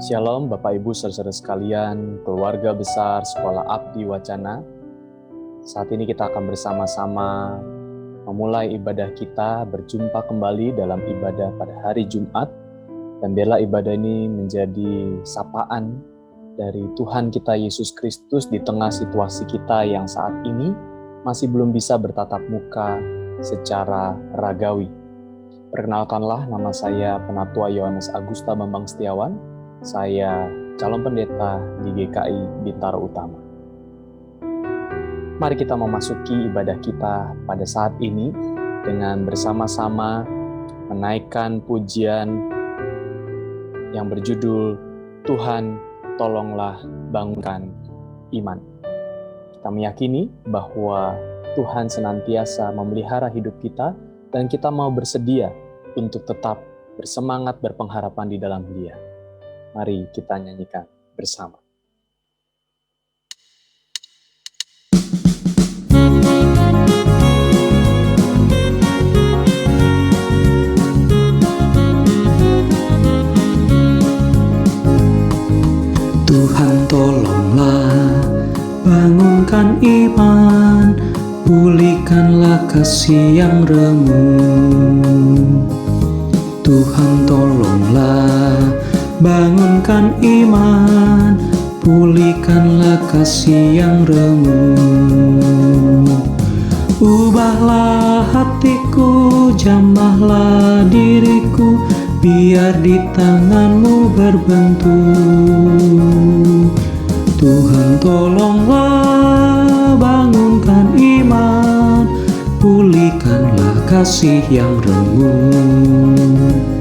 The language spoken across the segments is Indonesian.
Shalom Bapak Ibu saudara sekalian, keluarga besar Sekolah Abdi Wacana. Saat ini kita akan bersama-sama memulai ibadah kita, berjumpa kembali dalam ibadah pada hari Jumat. Dan biarlah ibadah ini menjadi sapaan dari Tuhan kita Yesus Kristus di tengah situasi kita yang saat ini masih belum bisa bertatap muka secara ragawi. Perkenalkanlah, nama saya Penatua Yohanes Agusta Bambang Setiawan. Saya calon pendeta di GKI Bintaro Utama. Mari kita memasuki ibadah kita pada saat ini dengan bersama-sama menaikkan pujian yang berjudul Tuhan tolonglah bangunkan iman. Kita meyakini bahwa Tuhan senantiasa memelihara hidup kita dan kita mau bersedia untuk tetap bersemangat berpengharapan di dalam Dia. Mari kita nyanyikan bersama. Tuhan tolonglah bangunkan iman, pulihkanlah kasih yang remuk. Tuhan tolonglah bangunkan iman, pulihkanlah kasih yang remuk. Ubahlah hatiku, jamahlah diriku, biar di tangan-Mu berbentuk. Tuhan tolonglah bangunkan iman, pulihkanlah kasih yang remuk.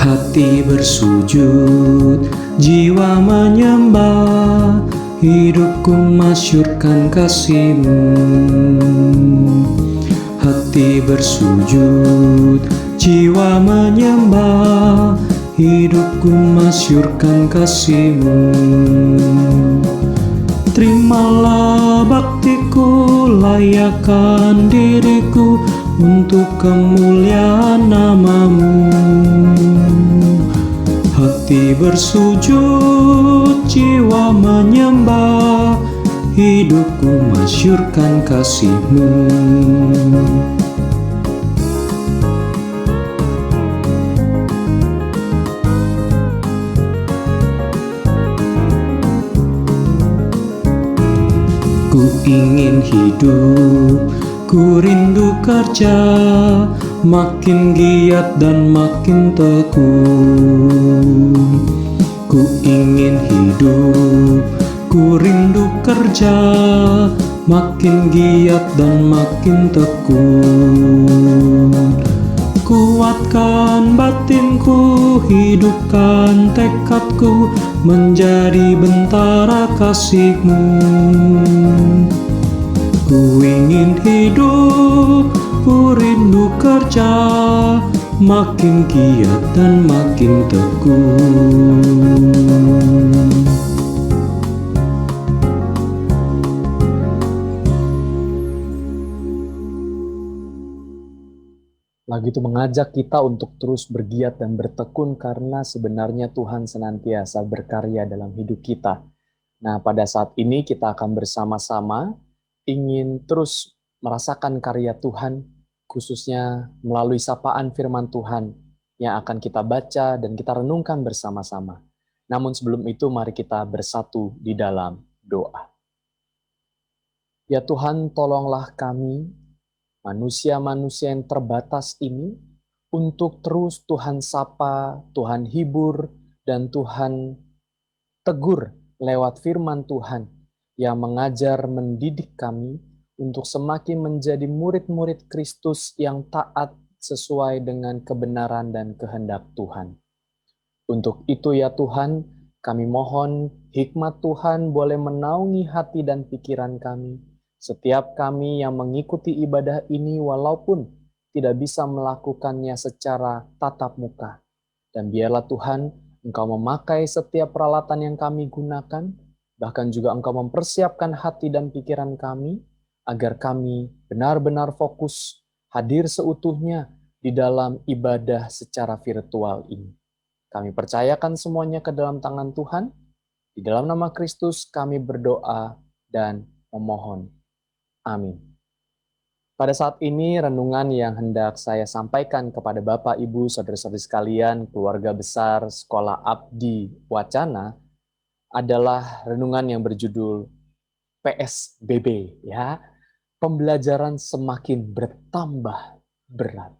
Hati bersujud, jiwa menyembah, hidupku masyurkan kasih-Mu. Hati bersujud, jiwa menyembah, hidupku masyurkan kasih-Mu. Terimalah baktiku, layakkan diriku untuk kemuliaan nama-Mu. Hati bersujud, jiwa menyembah, hidupku masyurkan kasih-Mu. Ku ingin hidup, ku rindu kerja, makin giat dan makin tekun. Ku ingin hidup, ku rindu kerja, makin giat dan makin tekun. Kuatkan batinku, hidupkan tekadku, menjadi bentara kasih-Mu. Ku ingin hidup, ku rindu kerja, makin giat dan makin tekun. Lagu itu mengajak kita untuk terus bergiat dan bertekun karena sebenarnya Tuhan senantiasa berkarya dalam hidup kita. Nah, pada saat ini kita akan bersama-sama ingin terus merasakan karya Tuhan, khususnya melalui sapaan firman Tuhan yang akan kita baca dan kita renungkan bersama-sama. Namun sebelum itu mari kita bersatu di dalam doa. Ya Tuhan, tolonglah kami, manusia-manusia yang terbatas ini, untuk terus Tuhan sapa, Tuhan hibur, dan Tuhan tegur lewat firman Tuhan yang mengajar mendidik kami untuk semakin menjadi murid-murid Kristus yang taat sesuai dengan kebenaran dan kehendak Tuhan. Untuk itu ya Tuhan, kami mohon hikmat Tuhan boleh menaungi hati dan pikiran kami. Setiap kami yang mengikuti ibadah ini walaupun tidak bisa melakukannya secara tatap muka. Dan biarlah Tuhan, Engkau memakai setiap peralatan yang kami gunakan, Bahkan juga Engkau mempersiapkan hati dan pikiran kami, agar kami benar-benar fokus, hadir seutuhnya di dalam ibadah secara virtual ini. Kami percayakan semuanya ke dalam tangan Tuhan. Di dalam nama Kristus kami berdoa dan memohon. Amin. Pada saat ini renungan yang hendak saya sampaikan kepada Bapak, Ibu, Saudara-saudari sekalian, keluarga besar Sekolah Abdi Wacana adalah renungan yang berjudul PSBB, ya. Pembelajaran semakin bertambah berat.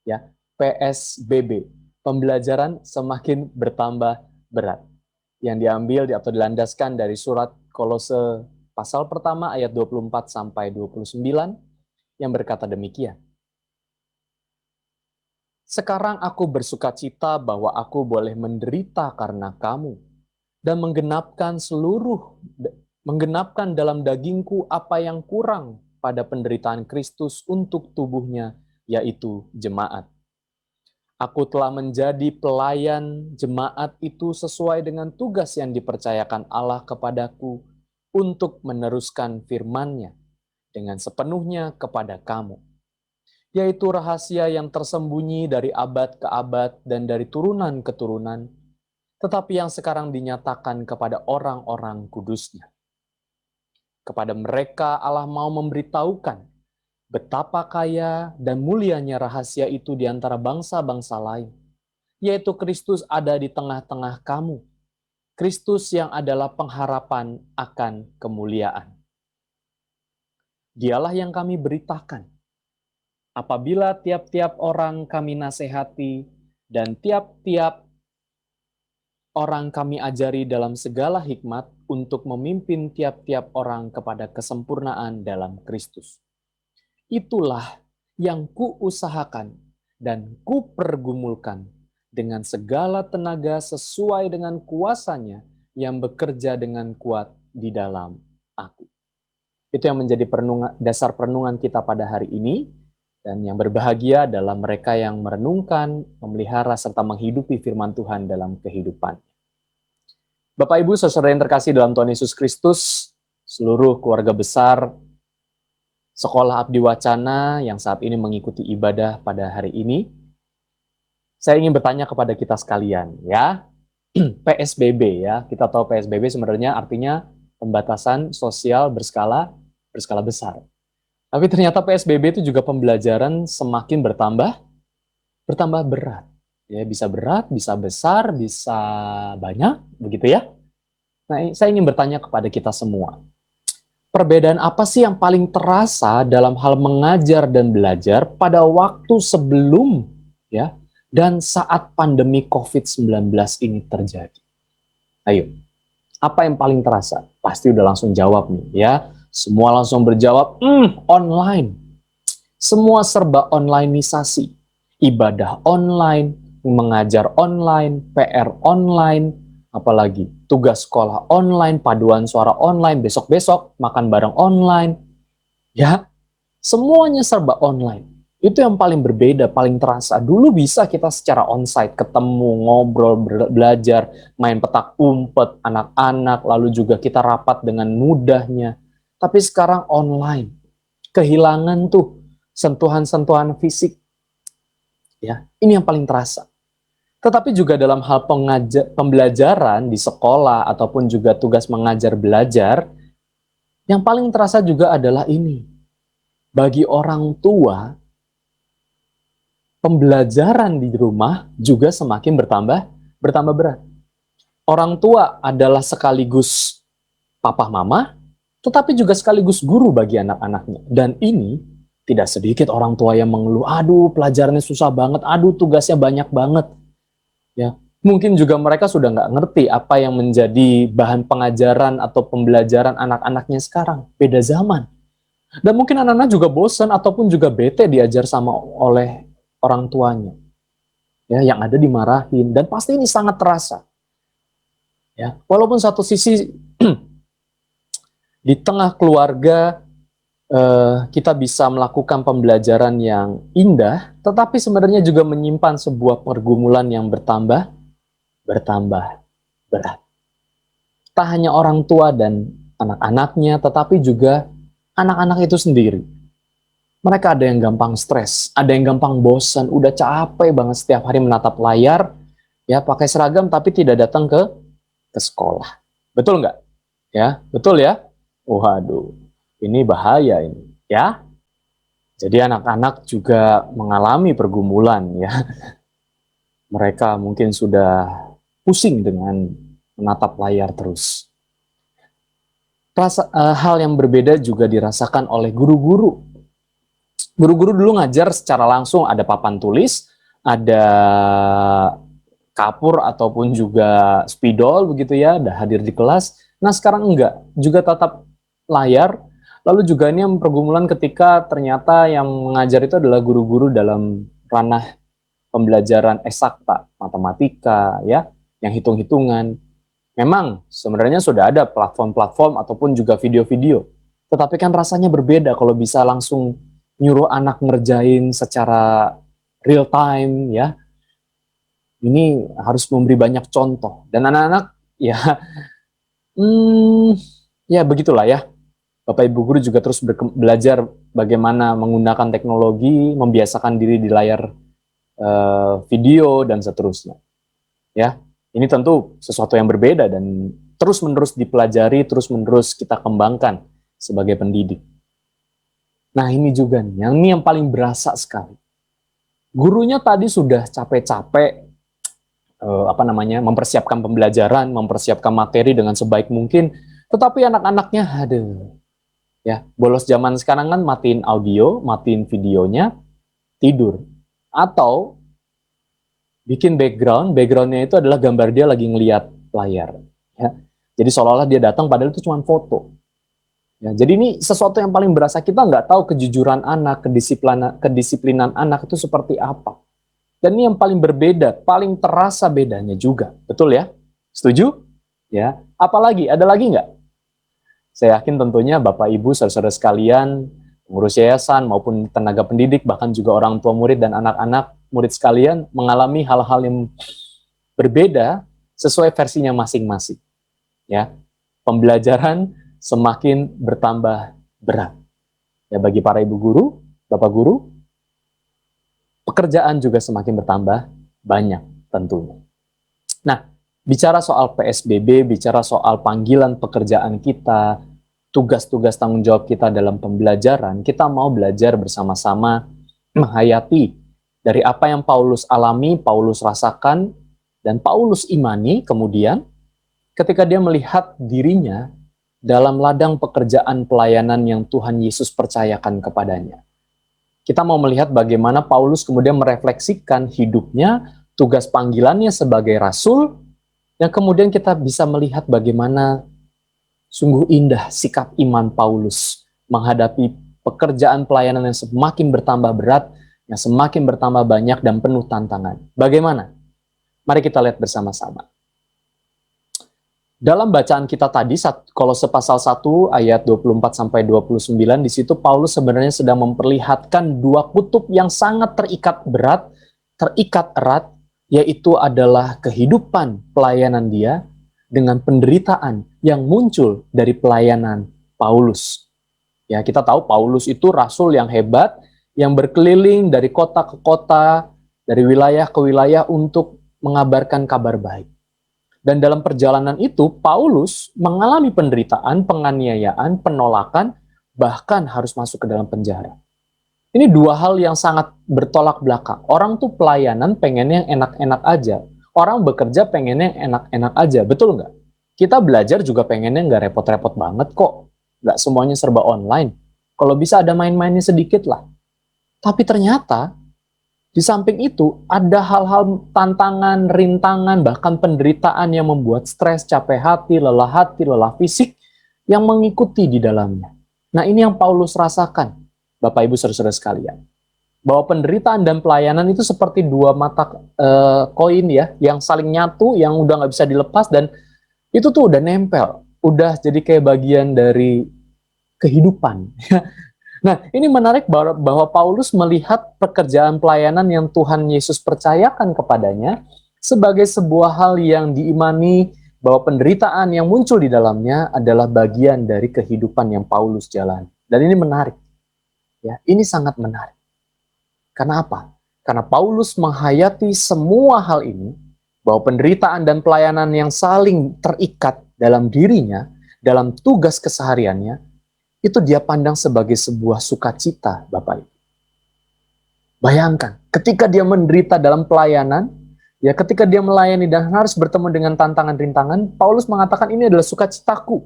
Ya, PSBB. Pembelajaran semakin bertambah berat. Yang diambil atau dilandaskan dari surat Kolose pasal pertama ayat 24 sampai 29 yang berkata demikian. Sekarang aku bersukacita bahwa aku boleh menderita karena kamu dan menggenapkan dalam dagingku apa yang kurang pada penderitaan Kristus untuk tubuhnya, yaitu jemaat. Aku telah menjadi pelayan jemaat itu sesuai dengan tugas yang dipercayakan Allah kepadaku untuk meneruskan firman-Nya dengan sepenuhnya kepada kamu, yaitu rahasia yang tersembunyi dari abad ke abad dan dari turunan ke turunan, tetapi yang sekarang dinyatakan kepada orang-orang kudus-Nya. Kepada mereka Allah mau memberitahukan betapa kaya dan mulianya rahasia itu di antara bangsa-bangsa lain, yaitu Kristus ada di tengah-tengah kamu, Kristus yang adalah pengharapan akan kemuliaan. Dialah yang kami beritakan, apabila tiap-tiap orang kami nasihati dan tiap-tiap orang kami ajari dalam segala hikmat untuk memimpin tiap-tiap orang kepada kesempurnaan dalam Kristus. Itulah yang kuusahakan dan kupergumulkan dengan segala tenaga sesuai dengan kuasa-Nya yang bekerja dengan kuat di dalam aku. Itu yang menjadi dasar perenungan kita pada hari ini. Dan yang berbahagia adalah mereka yang merenungkan, memelihara, serta menghidupi firman Tuhan dalam kehidupan. Bapak, Ibu, saudara yang terkasih dalam Tuhan Yesus Kristus, seluruh keluarga besar Sekolah Abdi Wacana yang saat ini mengikuti ibadah pada hari ini, saya ingin bertanya kepada kita sekalian, ya. PSBB, ya. Kita tahu PSBB sebenarnya artinya pembatasan sosial berskala besar. Tapi ternyata PSBB itu juga pembelajaran semakin bertambah berat. Ya, bisa berat, bisa besar, bisa banyak, begitu ya. Nah, saya ingin bertanya kepada kita semua. Perbedaan apa sih yang paling terasa dalam hal mengajar dan belajar pada waktu sebelum ya dan saat pandemi COVID-19 ini terjadi? Ayo, apa yang paling terasa? Pasti udah langsung jawab nih ya. Semua langsung berjawab, online. Semua serba onlineisasi. Ibadah online, mengajar online, PR online, apalagi tugas sekolah online, paduan suara online, besok-besok makan bareng online. Ya, semuanya serba online. Itu yang paling berbeda, paling terasa. Dulu bisa kita secara onsite, ketemu, ngobrol, belajar, main petak umpet, anak-anak, lalu juga kita rapat dengan mudahnya. Tapi sekarang online, kehilangan tuh sentuhan-sentuhan fisik. Ya, ini yang paling terasa. Tetapi juga dalam hal pembelajaran di sekolah ataupun juga tugas mengajar belajar, yang paling terasa juga adalah ini. Bagi orang tua, pembelajaran di rumah juga semakin bertambah berat. Orang tua adalah sekaligus papa mama, tetapi juga sekaligus guru bagi anak-anaknya. Dan ini tidak sedikit orang tua yang mengeluh, aduh pelajarannya susah banget, aduh tugasnya banyak banget. Ya, mungkin juga mereka sudah nggak ngerti apa yang menjadi bahan pengajaran atau pembelajaran anak-anaknya sekarang. Beda zaman. Dan mungkin anak-anak juga bosan ataupun juga bete diajar oleh orang tuanya. Ya, yang ada dimarahin. Dan pasti ini sangat terasa. Ya, walaupun satu sisi di tengah keluarga kita bisa melakukan pembelajaran yang indah, tetapi sebenarnya juga menyimpan sebuah pergumulan yang bertambah berat. Tak hanya orang tua dan anak-anaknya, tetapi juga anak-anak itu sendiri. Mereka ada yang gampang stres, ada yang gampang bosan, udah capek banget setiap hari menatap layar, ya pakai seragam tapi tidak datang ke sekolah. Betul nggak? Ya, betul ya? Waduh, ini bahaya ini, ya. Jadi anak-anak juga mengalami pergumulan, ya. Mereka mungkin sudah pusing dengan menatap layar terus. Hal yang berbeda juga dirasakan oleh guru-guru. Guru-guru dulu ngajar secara langsung, ada papan tulis, ada kapur ataupun juga spidol begitu ya, ada hadir di kelas. Nah sekarang enggak, juga tatap layar. Lalu juga ini yang pergumulan ketika ternyata yang mengajar itu adalah guru-guru dalam ranah pembelajaran eksakta, matematika ya, yang hitung-hitungan. Memang sebenarnya sudah ada platform-platform ataupun juga video-video. Tetapi kan rasanya berbeda kalau bisa langsung nyuruh anak ngerjain secara real time ya. Ini harus memberi banyak contoh. Dan anak-anak ya ya begitulah ya. Bapak Ibu guru juga terus belajar bagaimana menggunakan teknologi, membiasakan diri di layar video dan seterusnya. Ya, ini tentu sesuatu yang berbeda dan terus-menerus dipelajari, terus-menerus kita kembangkan sebagai pendidik. Nah, ini juga nih, yang paling berasa sekali. Gurunya tadi sudah capek-capek mempersiapkan pembelajaran, mempersiapkan materi dengan sebaik mungkin, tetapi anak-anaknya aduh. Ya, bolos zaman sekarang kan matiin audio, matiin videonya, tidur. Atau bikin backgroundnya itu adalah gambar dia lagi ngeliat layar. Ya. Jadi seolah-olah dia datang padahal itu cuma foto. Ya, jadi ini sesuatu yang paling berasa, kita nggak tahu kejujuran anak, kedisiplinan anak itu seperti apa. Dan ini yang paling berbeda, paling terasa bedanya juga. Betul ya? Setuju? Ya. Apalagi? Ada lagi nggak? Saya yakin tentunya Bapak Ibu, saudara-saudara sekalian, pengurus yayasan maupun tenaga pendidik, bahkan juga orang tua murid dan anak-anak murid sekalian mengalami hal-hal yang berbeda sesuai versinya masing-masing. Ya, pembelajaran semakin bertambah berat. Ya, bagi para ibu guru, bapak guru, pekerjaan juga semakin bertambah banyak tentunya. Nah, bicara soal PSBB, bicara soal panggilan pekerjaan kita, tugas-tugas tanggung jawab kita dalam pembelajaran, kita mau belajar bersama-sama menghayati dari apa yang Paulus alami, Paulus rasakan, dan Paulus imani kemudian ketika dia melihat dirinya dalam ladang pekerjaan pelayanan yang Tuhan Yesus percayakan kepadanya. Kita mau melihat bagaimana Paulus kemudian merefleksikan hidupnya, tugas panggilannya sebagai rasul, yang kemudian kita bisa melihat bagaimana sungguh indah sikap iman Paulus menghadapi pekerjaan pelayanan yang semakin bertambah berat, yang semakin bertambah banyak dan penuh tantangan. Bagaimana? Mari kita lihat bersama-sama. Dalam bacaan kita tadi, Kolose pasal 1 ayat 24-29, di situ Paulus sebenarnya sedang memperlihatkan dua kutub yang sangat terikat erat, yaitu adalah kehidupan pelayanan dia dengan penderitaan yang muncul dari pelayanan Paulus. Ya, kita tahu Paulus itu rasul yang hebat, yang berkeliling dari kota ke kota, dari wilayah ke wilayah untuk mengabarkan kabar baik. Dan dalam perjalanan itu, Paulus mengalami penderitaan, penganiayaan, penolakan, bahkan harus masuk ke dalam penjara. Ini dua hal yang sangat bertolak belakang. Orang tuh pelayanan pengennya yang enak-enak aja. Orang bekerja pengennya yang enak-enak aja. Betul nggak? Kita belajar juga pengennya nggak repot-repot banget kok. Nggak semuanya serba online. Kalau bisa ada main-mainnya sedikit lah. Tapi ternyata, di samping itu, ada hal-hal tantangan, rintangan, bahkan penderitaan yang membuat stres, capek hati, lelah fisik, yang mengikuti di dalamnya. Nah, ini yang Paulus rasakan. Bapak Ibu saudara-saudara sekalian, bahwa penderitaan dan pelayanan itu seperti dua mata koin ya, yang saling nyatu, yang udah nggak bisa dilepas, dan itu tuh udah nempel, udah jadi kayak bagian dari kehidupan. Nah, ini menarik bahwa Paulus melihat pekerjaan pelayanan yang Tuhan Yesus percayakan kepadanya sebagai sebuah hal yang diimani, bahwa penderitaan yang muncul di dalamnya adalah bagian dari kehidupan yang Paulus jalani. Dan ini menarik. Ya, ini sangat menarik. Karena apa? Karena Paulus menghayati semua hal ini, bahwa penderitaan dan pelayanan yang saling terikat dalam dirinya, dalam tugas kesehariannya, itu dia pandang sebagai sebuah sukacita, Bapak Ibu. Bayangkan, ketika dia menderita dalam pelayanan, ya ketika dia melayani dan harus bertemu dengan tantangan rintangan, Paulus mengatakan ini adalah sukacitaku.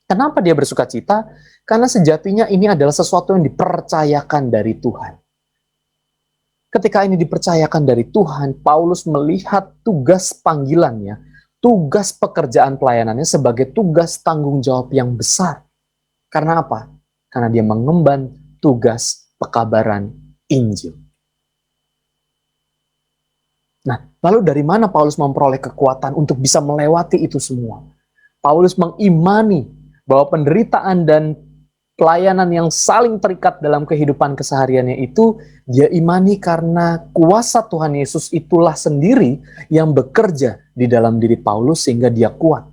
Kenapa dia bersukacita? Karena sejatinya ini adalah sesuatu yang dipercayakan dari Tuhan. Ketika ini dipercayakan dari Tuhan, Paulus melihat tugas panggilannya, tugas pekerjaan pelayanannya sebagai tugas tanggung jawab yang besar. Karena apa? Karena dia mengemban tugas pekabaran Injil. Nah, lalu dari mana Paulus memperoleh kekuatan untuk bisa melewati itu semua? Paulus mengimani bahwa penderitaan dan pelayanan yang saling terikat dalam kehidupan kesehariannya itu, dia imani karena kuasa Tuhan Yesus itulah sendiri yang bekerja di dalam diri Paulus sehingga dia kuat,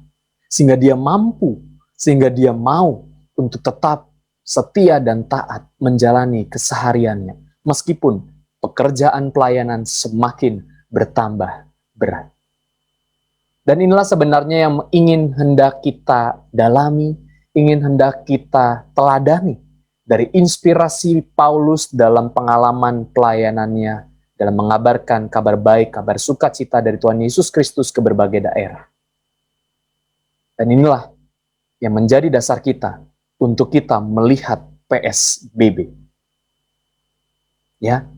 sehingga dia mampu, sehingga dia mau untuk tetap setia dan taat menjalani kesehariannya. Meskipun pekerjaan pelayanan semakin bertambah berat. Dan inilah sebenarnya yang ingin hendak kita dalami, ingin hendak kita teladani dari inspirasi Paulus dalam pengalaman pelayanannya, dalam mengabarkan kabar baik, kabar sukacita dari Tuhan Yesus Kristus ke berbagai daerah. Dan inilah yang menjadi dasar kita untuk kita melihat PSBB. Ya,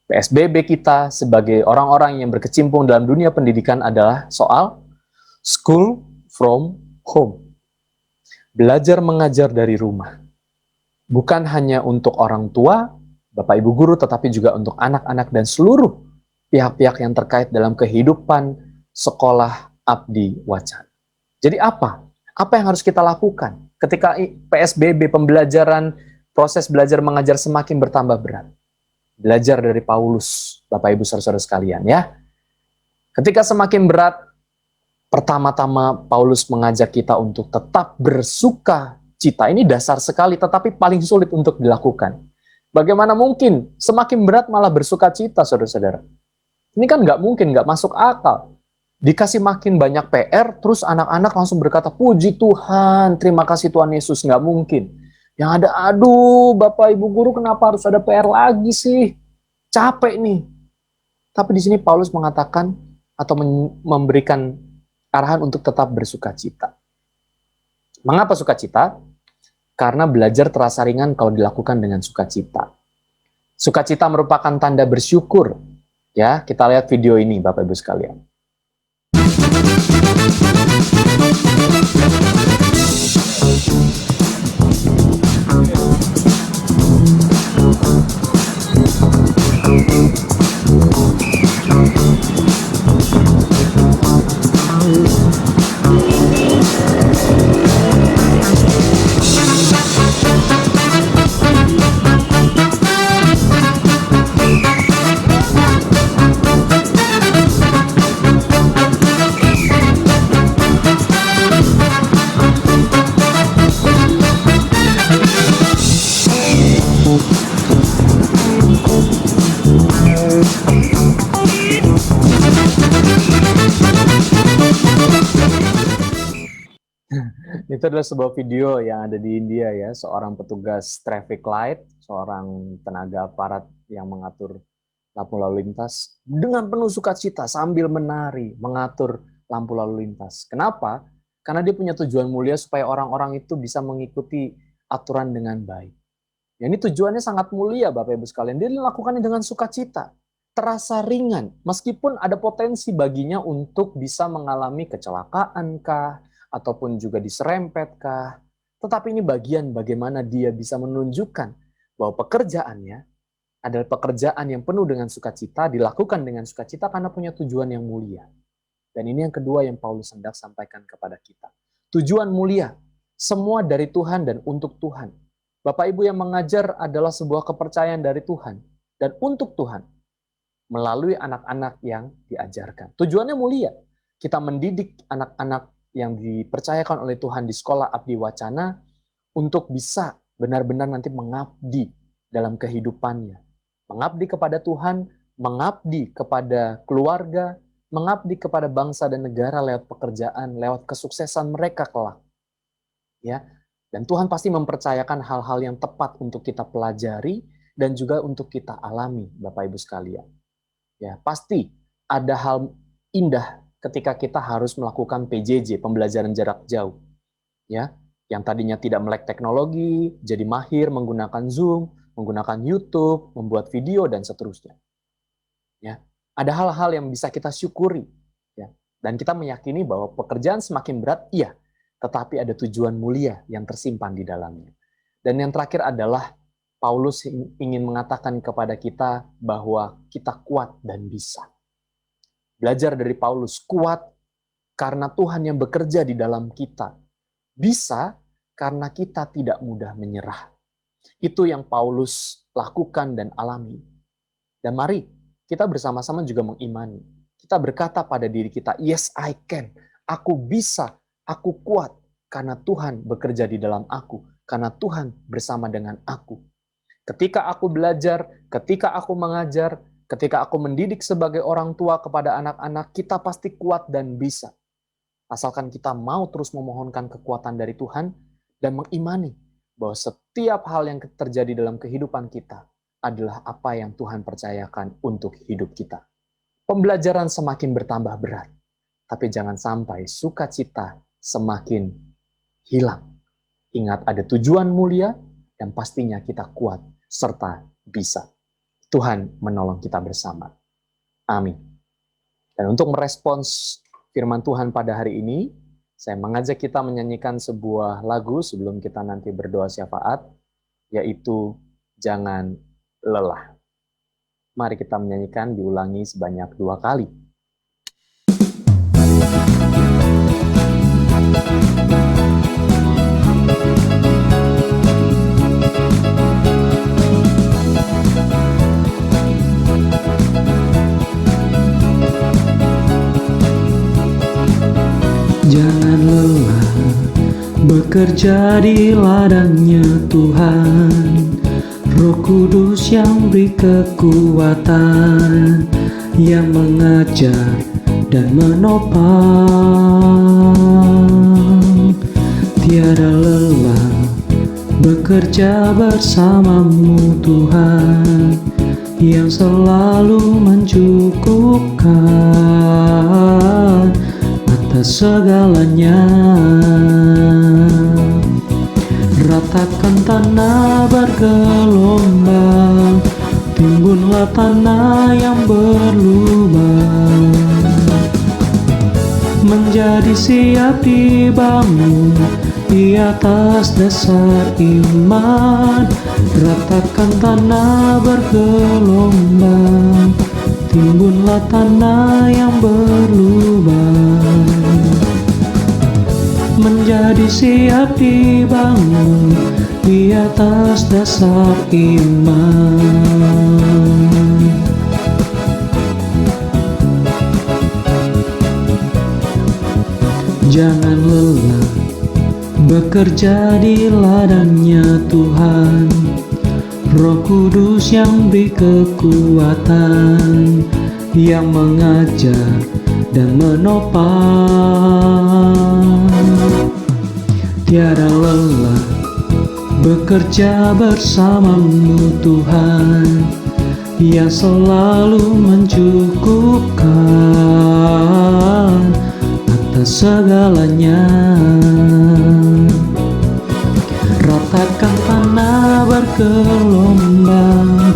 PSBB kita sebagai orang-orang yang berkecimpung dalam dunia pendidikan adalah soal school from home. Belajar mengajar dari rumah. Bukan hanya untuk orang tua, Bapak Ibu guru, tetapi juga untuk anak-anak dan seluruh pihak-pihak yang terkait dalam kehidupan sekolah abdi wacana. Jadi apa? Apa yang harus kita lakukan ketika PSBB, pembelajaran, proses belajar mengajar semakin bertambah berat? Belajar dari Paulus, Bapak Ibu saudara-saudara sekalian ya. Ketika semakin berat, pertama-tama Paulus mengajak kita untuk tetap bersuka cita. Ini dasar sekali, tetapi paling sulit untuk dilakukan. Bagaimana mungkin semakin berat malah bersuka cita, saudara-saudara? Ini kan nggak mungkin, nggak masuk akal. Dikasih makin banyak PR, terus anak-anak langsung berkata, puji Tuhan, terima kasih Tuhan Yesus. Nggak mungkin. Yang ada, aduh Bapak Ibu guru kenapa harus ada PR lagi sih? Capek nih. Tapi di sini Paulus mengatakan atau memberikan arahan untuk tetap bersuka cita. Mengapa sukacita? Karena belajar terasa ringan kalau dilakukan dengan sukacita. Sukacita merupakan tanda bersyukur. Ya, kita lihat video ini Bapak Ibu sekalian. Itu adalah sebuah video yang ada di India ya, seorang petugas traffic light, seorang tenaga aparat yang mengatur lampu lalu lintas dengan penuh sukacita sambil menari, mengatur lampu lalu lintas. Kenapa? Karena dia punya tujuan mulia supaya orang-orang itu bisa mengikuti aturan dengan baik. Ya, ini tujuannya sangat mulia Bapak Ibu sekalian. Dia lakukannya dengan sukacita, terasa ringan, meskipun ada potensi baginya untuk bisa mengalami kecelakaan kah, ataupun juga diserepetkah. Tetapi ini bagian bagaimana dia bisa menunjukkan bahwa pekerjaannya adalah pekerjaan yang penuh dengan sukacita, dilakukan dengan sukacita karena punya tujuan yang mulia. Dan ini yang kedua yang Paulus hendak sampaikan kepada kita. Tujuan mulia, semua dari Tuhan dan untuk Tuhan. Bapak Ibu yang mengajar adalah sebuah kepercayaan dari Tuhan dan untuk Tuhan melalui anak-anak yang diajarkan. Tujuannya mulia. kita mendidik anak-anak yang dipercayakan oleh Tuhan di sekolah Abdi Wacana untuk bisa benar-benar nanti mengabdi dalam kehidupannya. Mengabdi kepada Tuhan, mengabdi kepada keluarga, mengabdi kepada bangsa dan negara lewat pekerjaan, lewat kesuksesan mereka kelak. Ya. Dan Tuhan pasti mempercayakan hal-hal yang tepat untuk kita pelajari dan juga untuk kita alami, Bapak Ibu sekalian. Ya, pasti ada hal indah ketika kita harus melakukan PJJ, pembelajaran jarak jauh. Ya, yang tadinya tidak melek teknologi, jadi mahir menggunakan Zoom, menggunakan YouTube, membuat video dan seterusnya. Ya, ada hal-hal yang bisa kita syukuri, ya. Dan kita meyakini bahwa pekerjaan semakin berat, iya, tetapi ada tujuan mulia yang tersimpan di dalamnya. Dan yang terakhir adalah Paulus ingin mengatakan kepada kita bahwa kita kuat dan bisa. Belajar dari Paulus, kuat karena Tuhan yang bekerja di dalam kita. Bisa karena kita tidak mudah menyerah. Itu yang Paulus lakukan dan alami. Dan mari kita bersama-sama juga mengimani. Kita berkata pada diri kita, yes I can, aku bisa, aku kuat karena Tuhan bekerja di dalam aku, karena Tuhan bersama dengan aku. Ketika aku belajar, ketika aku mengajar, ketika aku mendidik sebagai orang tua kepada anak-anak, kita pasti kuat dan bisa. Asalkan kita mau terus memohonkan kekuatan dari Tuhan dan mengimani bahwa setiap hal yang terjadi dalam kehidupan kita adalah apa yang Tuhan percayakan untuk hidup kita. Pembelajaran semakin bertambah berat, tapi jangan sampai sukacita semakin hilang. Ingat ada tujuan mulia dan pastinya kita kuat serta bisa. Tuhan menolong kita bersama. Amin. Dan untuk merespons firman Tuhan pada hari ini, saya mengajak kita menyanyikan sebuah lagu sebelum kita nanti berdoa syafaat, yaitu Jangan Lelah. Mari kita menyanyikan, diulangi sebanyak 2 kali. Jangan lelah bekerja di ladangnya Tuhan. Roh Kudus yang beri kekuatan, yang mengajar dan menopang. Tiada lelah bekerja bersamamu Tuhan, yang selalu mencukupkan atas segalanya. Ratakan tanah bergelombang, timbunlah tanah yang berlubang. Menjadi siap dibangun di atas dasar iman. Ratakan tanah bergelombang, timbunlah tanah yang berlubang. Menjadi siap dibangun di atas dasar iman. Jangan lelah bekerja di ladangnya Tuhan. Roh Kudus yang beri kekuatan, yang mengajar dan menopang. Tiada lelah bekerja bersamamu Tuhan, yang selalu mencukupkan atas segalanya. Ratakan tanah bergelombang,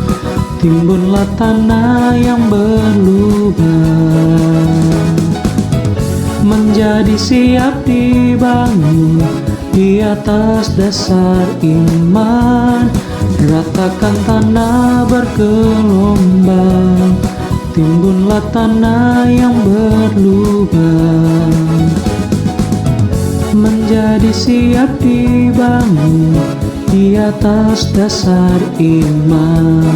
timbunlah tanah yang berlubang. Menjadi siap dibangun di atas dasar iman. Ratakan tanah bergelombang, timbunlah tanah yang berlubang. Menjadi siap dibangun di atas dasar iman.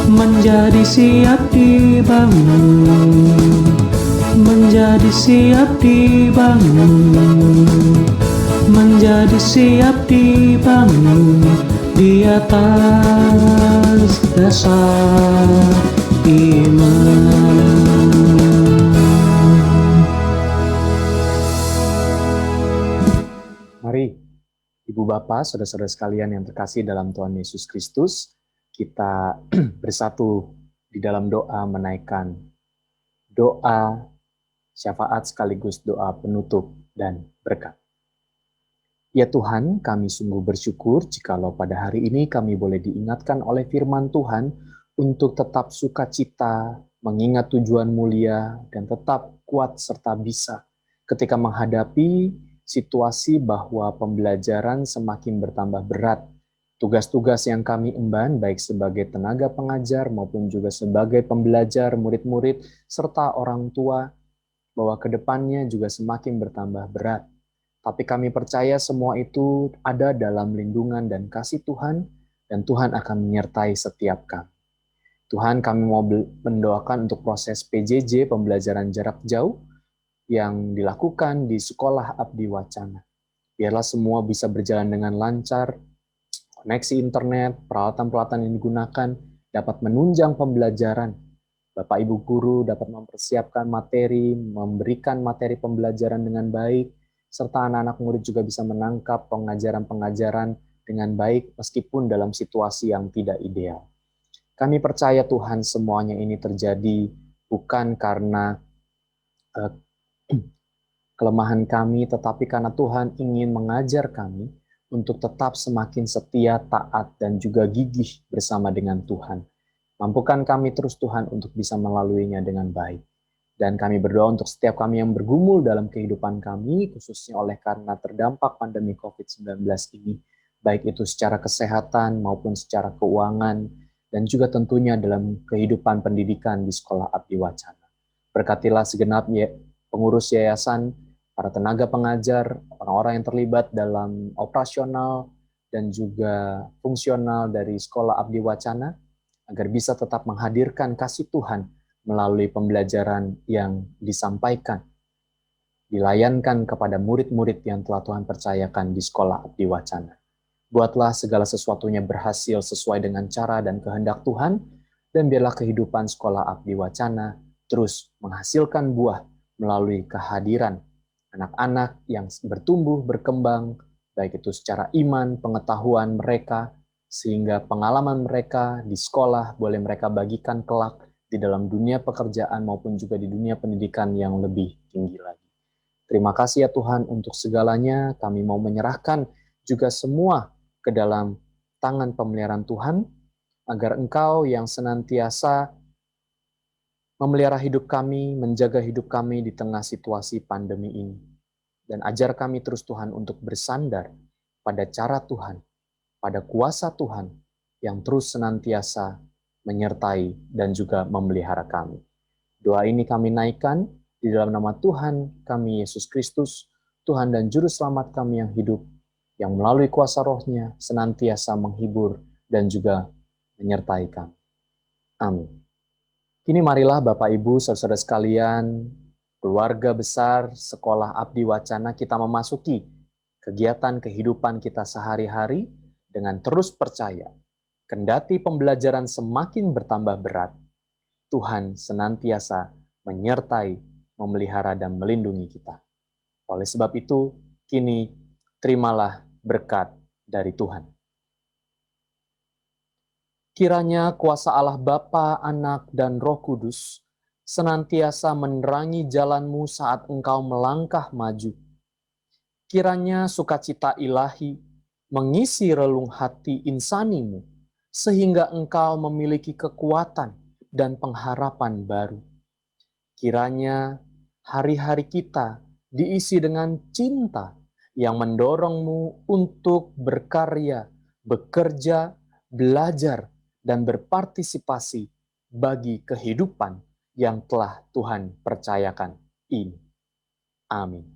Menjadi siap dibangun menjadi siap dibangun, menjadi siap dibangun di atas dasar iman. Mari, Ibu Bapak, saudara-saudara sekalian yang terkasih dalam Tuhan Yesus Kristus, kita bersatu di dalam doa menaikkan doa syafaat sekaligus doa penutup dan berkat. Ya Tuhan, kami sungguh bersyukur jikalau pada hari ini kami boleh diingatkan oleh firman Tuhan untuk tetap sukacita, mengingat tujuan mulia, dan tetap kuat serta bisa ketika menghadapi situasi bahwa pembelajaran semakin bertambah berat. Tugas-tugas yang kami emban, baik sebagai tenaga pengajar maupun juga sebagai pembelajar, murid-murid, serta orang tua, bahwa kedepannya juga semakin bertambah berat. Tapi kami percaya semua itu ada dalam lindungan dan kasih Tuhan, dan Tuhan akan menyertai setiap kami. Tuhan, kami mau mendoakan untuk proses PJJ, pembelajaran jarak jauh, yang dilakukan di Sekolah Abdi Wacana. Biarlah semua bisa berjalan dengan lancar, koneksi internet, peralatan-peralatan yang digunakan dapat menunjang pembelajaran. Bapak Ibu guru dapat mempersiapkan materi, memberikan materi pembelajaran dengan baik, serta anak-anak murid juga bisa menangkap pengajaran-pengajaran dengan baik meskipun dalam situasi yang tidak ideal. Kami percaya Tuhan semuanya ini terjadi bukan karena kelemahan kami, tetapi karena Tuhan ingin mengajar kami untuk tetap semakin setia, taat, dan juga gigih bersama dengan Tuhan. Mampukan kami terus Tuhan untuk bisa melaluinya dengan baik. Dan kami berdoa untuk setiap kami yang bergumul dalam kehidupan kami, khususnya oleh karena terdampak pandemi COVID-19 ini, baik itu secara kesehatan maupun secara keuangan, dan juga tentunya dalam kehidupan pendidikan di Sekolah Abdi Wacana. Berkatilah segenap pengurus yayasan, para tenaga pengajar, orang-orang yang terlibat dalam operasional dan juga fungsional dari Sekolah Abdi Wacana, agar bisa tetap menghadirkan kasih Tuhan melalui pembelajaran yang disampaikan, dilayankan kepada murid-murid yang telah Tuhan percayakan di Sekolah Abdi Wacana. Buatlah segala sesuatunya berhasil sesuai dengan cara dan kehendak Tuhan, dan biarlah kehidupan Sekolah Abdi Wacana terus menghasilkan buah melalui kehadiran anak-anak yang bertumbuh, berkembang, baik itu secara iman, pengetahuan mereka, sehingga pengalaman mereka di sekolah boleh mereka bagikan kelak di dalam dunia pekerjaan maupun juga di dunia pendidikan yang lebih tinggi lagi. Terima kasih ya Tuhan untuk segalanya. Kami mau menyerahkan juga semua ke dalam tangan pemeliharaan Tuhan, agar Engkau yang senantiasa memelihara hidup kami, menjaga hidup kami di tengah situasi pandemi ini. Dan ajar kami terus Tuhan untuk bersandar pada cara Tuhan, pada kuasa Tuhan yang terus senantiasa menyertai dan juga memelihara kami. Doa ini kami naikkan di dalam nama Tuhan kami Yesus Kristus, Tuhan dan Juru Selamat kami yang hidup, yang melalui kuasa Roh-Nya senantiasa menghibur dan juga menyertai kami. Amin. Kini marilah Bapak Ibu, saudara-saudara sekalian, keluarga besar Sekolah Abdi Wacana, kita memasuki kegiatan kehidupan kita sehari-hari dengan terus percaya, kendati pembelajaran semakin bertambah berat, Tuhan senantiasa menyertai, memelihara, dan melindungi kita. Oleh sebab itu, kini terimalah berkat dari Tuhan. Kiranya kuasa Allah Bapa, Anak, dan Roh Kudus senantiasa menerangi jalanmu saat engkau melangkah maju. Kiranya sukacita ilahi mengisi relung hati insanimu, sehingga engkau memiliki kekuatan dan pengharapan baru. Kiranya hari-hari kita diisi dengan cinta yang mendorongmu untuk berkarya, bekerja, belajar, dan berpartisipasi bagi kehidupan yang telah Tuhan percayakan ini. Amin.